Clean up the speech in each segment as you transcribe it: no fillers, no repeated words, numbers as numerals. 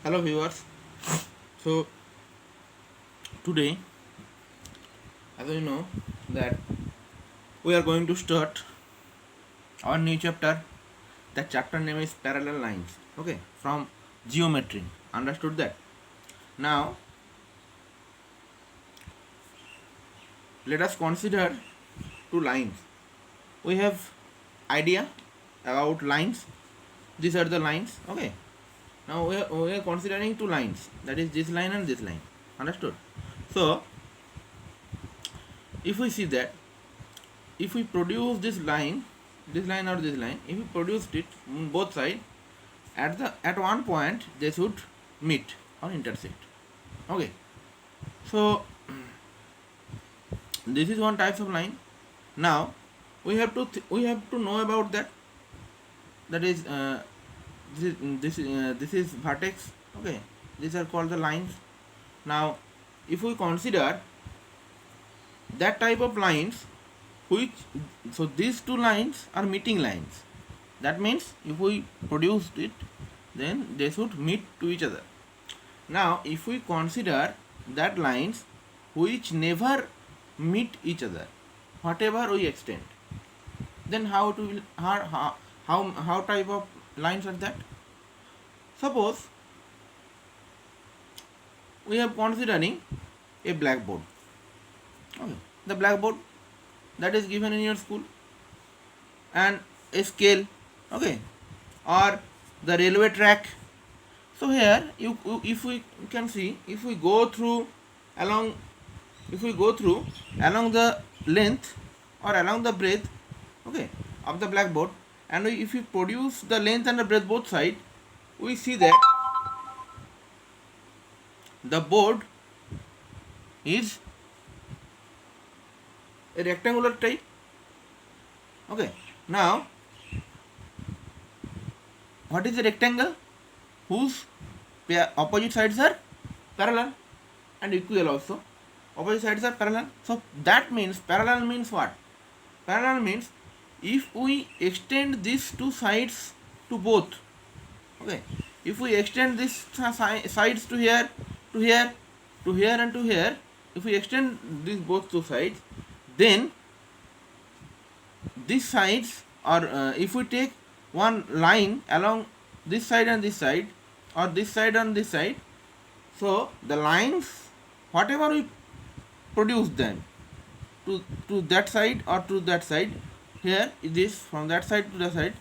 Hello viewers. So today, as you know, that we are going to start our new chapter. That chapter name is parallel lines. Okay, from geometry. Understood that? Now let us consider two lines. We have idea about lines. These are the lines. Okay. Now we are considering two lines. That is this line and this line. Understood? So if we see that if we produce this line or this line, if we produced it on both sides, at one point they should meet or intersect. Okay, so this is one type of line. Now we have to know about that. That is this is vertex. Okay, these are called the lines. Now if we consider that type of lines, which so these two lines are meeting lines. That means if we produced it, then they should meet to each other. Now if we consider that lines which never meet each other, whatever we extend, then how type of lines are that? Suppose we are considering a blackboard. Okay, the blackboard that is given in your school, and a scale. Okay, or the railway track. So here if we can see, if we go through along if we go through along the length or along the breadth, okay, of the blackboard, and if we produce the length and the breadth both side, we see that the board is a rectangular type. Okay, now what is a rectangle whose opposite sides are parallel and equal also? Opposite sides are parallel. So that means parallel means what? Parallel means if we extend these two sides to both, okay, if we extend these sides to here, to here, to here, and to here, if we extend these both two sides, then these sides, or if we take one line along this side and this side, or this side and this side, so the lines whatever we produce them to that side or to that side, here it is from that side to the side,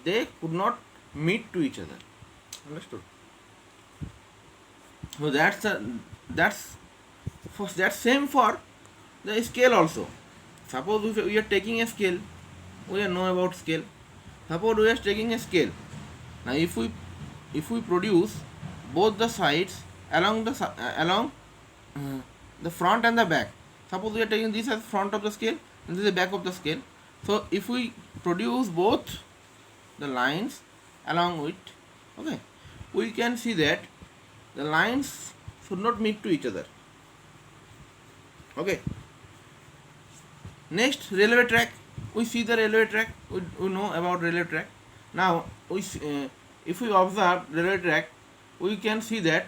they could not meet to each other. Understood? So that's same for the scale also. Suppose if we are taking a scale, we know about scale. Suppose we are taking a scale. Now if we produce both the sides along the front and the back. Suppose we are taking this as front of the scale and this is the back of the scale. So if we produce both the lines along with, okay, we can see that the lines should not meet to each other. Okay. Next, railway track. We see the railway track. We know about railway track. Now if we observe railway track, we can see that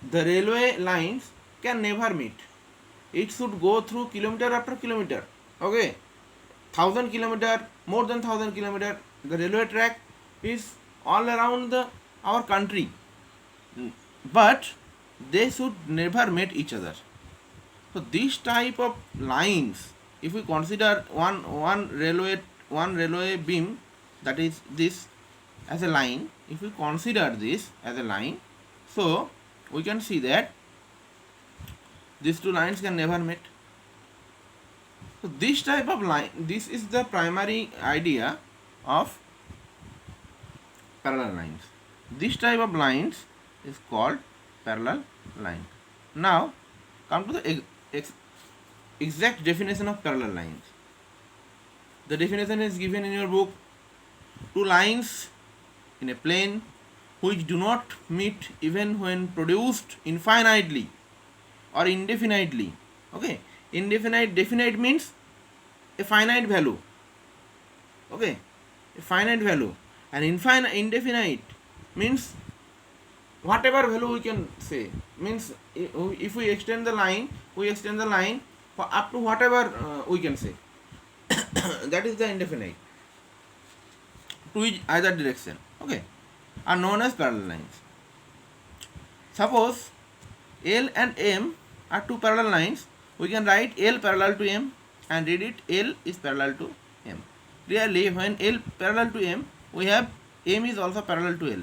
the railway lines can never meet. It should go through kilometer after kilometer. Okay, 1,000 kilometer, more than 1,000 kilometer. The railway track is all around our country, but they should never meet each other. So this type of lines, if we consider one railway beam, that is this as a line, if we consider this as a line, so we can see that these two lines can never meet. So this type of line, this is the primary idea of parallel lines. This type of lines is called parallel line. Now come to the exact definition of parallel lines. The definition is given in your book. Two lines in a plane which do not meet even when produced infinitely or indefinitely. Okay, definite means a finite value. Okay, a finite value, and indefinite means whatever value we can say, means if we extend the line, we extend the line for up to whatever we can say. That is the indefinite to either direction, okay, are known as parallel lines. Suppose L and M are two parallel lines, we can write L parallel to M and read it L is parallel to M. Clearly, when L parallel to M, we have M is also parallel to L.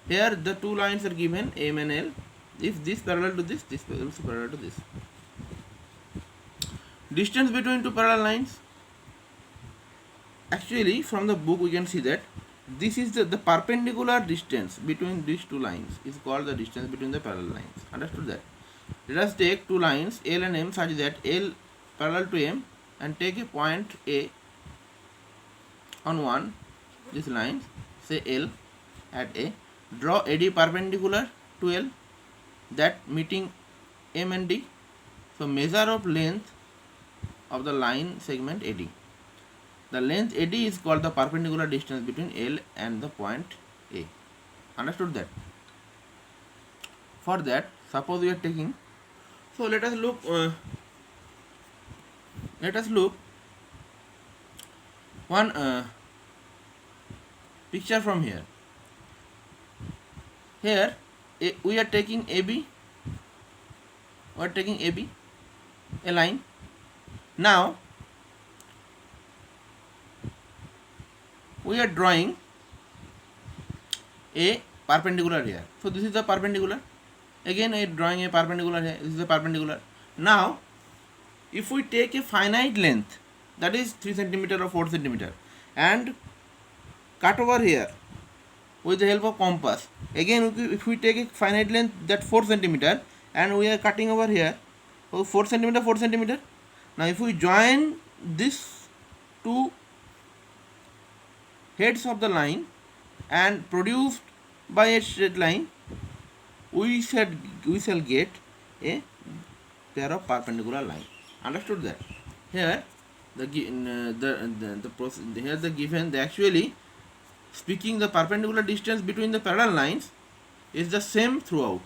Here the two lines are given, M and L. If this parallel to this is also parallel to this. Distance between two parallel lines. Actually, from the book we can see that this is the perpendicular distance between these two lines is called the distance between the parallel lines. Understood that? Let us take two lines L and M such that L parallel to M and take a point A on one this line, say L at A. Draw AD perpendicular to L, that meeting M and D. So measure of length of the line segment AD. The length AD is called the perpendicular distance between L and the point A. Understood that? For that, suppose we are taking, so let us look one picture from here. Here we are taking AB, a line. Now we are drawing a perpendicular here. So this is the perpendicular. Again we are drawing a perpendicular here. This is the perpendicular. Now if we take a finite length, that is 3 cm or 4 cm, and cut over here with the help of compass. Again, if we take a finite length, that 4 cm, and we are cutting over here, so 4 cm, 4 cm. Now if we join this two heads of the line and produced by a straight line, we shall get a pair of perpendicular lines. Understood that? Here actually speaking, the perpendicular distance between the parallel lines is the same throughout.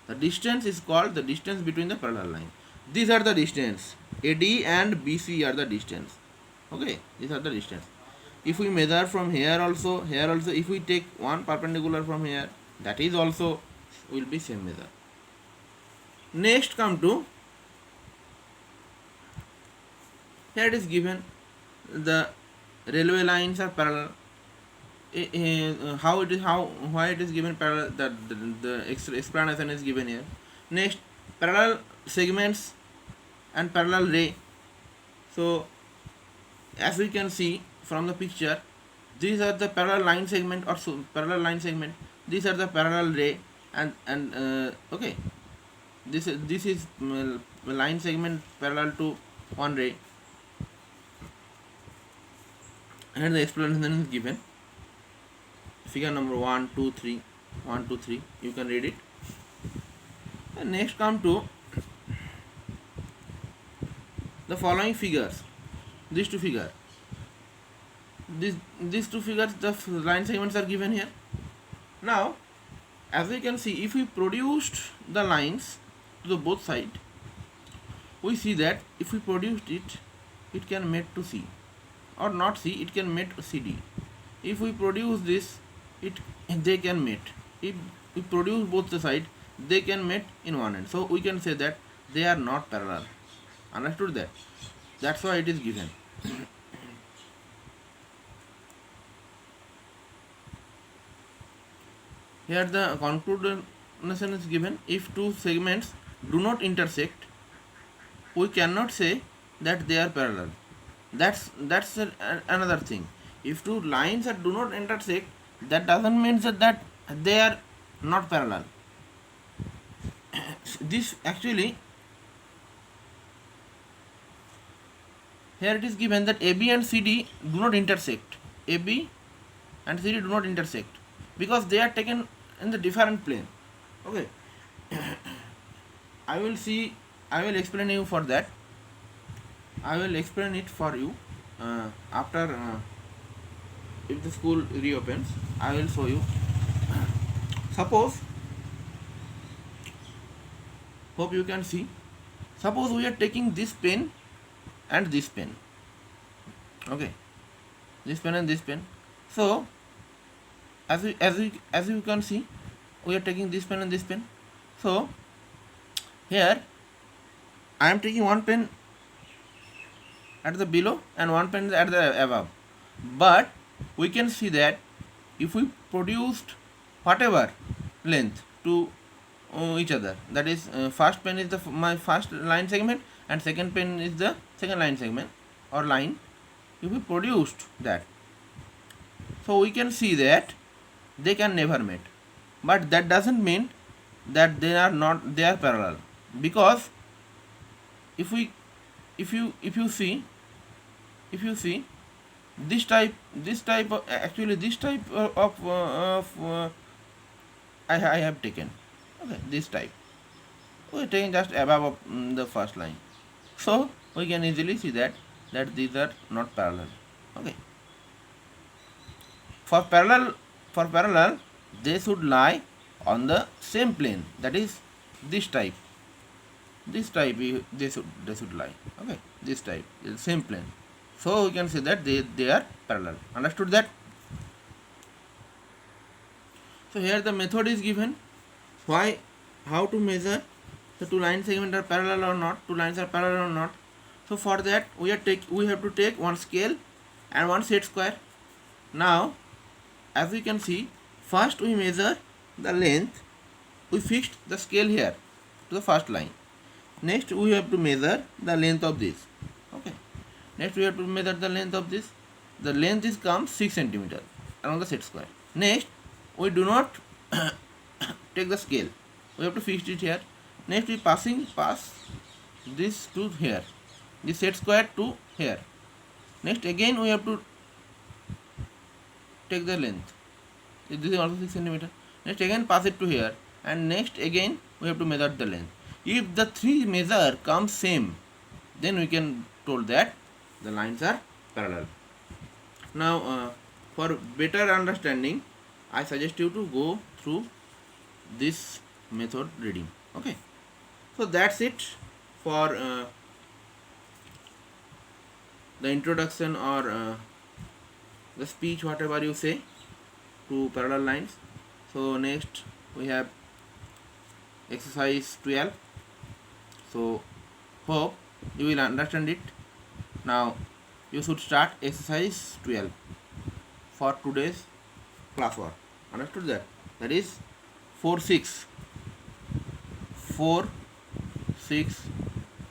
The distance is called the distance between the parallel lines. These are the distance. AD and BC are the distance. Okay, these are the distance. If we measure from here also, if we take one perpendicular from here, that is also will be same measure. Next come to, here it is given the railway lines are parallel. Why it is given parallel, that the explanation is given here. Next, parallel segments and parallel ray. So as we can see from the picture, these are the parallel line segment or parallel line segment. These are the parallel ray, and okay, this is line segment parallel to one ray, and the explanation is given. Figure number 1, 2, 3, 1, 2, 3. You can read it. And next come to the following figures. These two figures. These two figures, the line segments are given here. Now, as we can see, if we produced the lines to the both sides, we see that if we produced it, it can mate to C, or not C, it can mate to CD. If we produce this, they can mate. If we produce both the sides, they can mate in one end. So we can say that they are not parallel. Understood that? That's why it is given. Here the conclusion is given. If two segments do not intersect, we cannot say that they are parallel. That's another thing. If two lines do not intersect, that doesn't mean that they are not parallel. This actually, here it is given that AB and CD do not intersect. AB and CD do not intersect because they are taken in the different plane. Okay. I will explain you for that. I will explain it for you after if the school reopens. I will show you. Suppose hope you can see. Suppose we are taking this pen and this pen, okay, this pen and this pen. So as you can see, we are taking this pen and this pen. So here I am taking one pen at the below and one pen at the above, but we can see that if we produced whatever length to each other, that is first pen is my first line segment and second pen is the second line segment or line, if we produced that, so we can see that they can never meet. But that doesn't mean that they are parallel, because if you see this type of, actually this type of I have taken, okay, this type we are taking just above of the first line, so we can easily see that these are not parallel. Okay, for parallel they should lie on the same plane, that is this type they should lie, okay, this type is the same plane, so we can say that they are parallel. Understood that? So here the method is given, how to measure the two line segments are parallel or not, two lines are parallel or not. So for that we have to take one scale and one set square. Now as we can see, first we measure the length, we fixed the scale here to the first line. Next we have to measure the length of this, okay, next we have to measure the length of this, the length is comes 6 cm along the set square. Next we do not take the scale, we have to fix it here. Next we pass this to here, this set square to here. Next again we have to take the length, this is also 6 cm. Next again pass it to here, and next again we have to measure the length. If the three measure comes same, then we can told that the lines are parallel. Now for better understanding, I suggest you to go through this method reading. Okay, so that's it for the introduction or the speech, whatever you say, to parallel lines. So next we have exercise 12. So hope you will understand it. Now you should start exercise 12 for today's classwork. Understood that? That is 4/6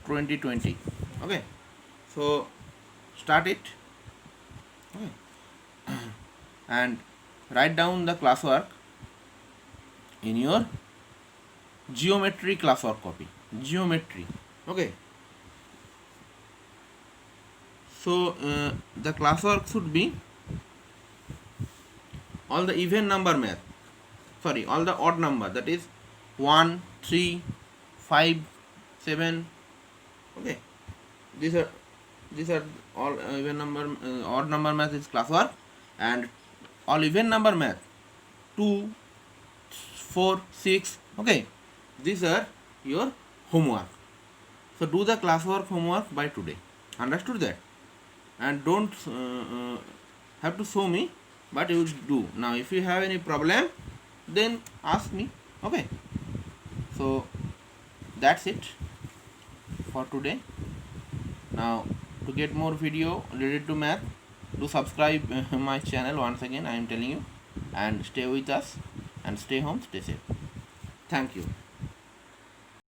2020. Okay, so start it, okay, and write down the classwork in your geometry classwork copy. Geometry, okay. So the classwork should be all the even number math, sorry, all the odd number, that is 1, 3, 5, 7, okay, these are all even number, odd number math is classwork, and all even number math 2, 4, 6, okay, these are your homework. So do the classwork homework by today. Understood that? And don't have to show me, but you do. Now if you have any problem, then ask me. Okay, so that's it for today. Now to get more video related to math, do subscribe my channel. Once again I am telling you, and stay with us and stay home, stay safe. Thank you.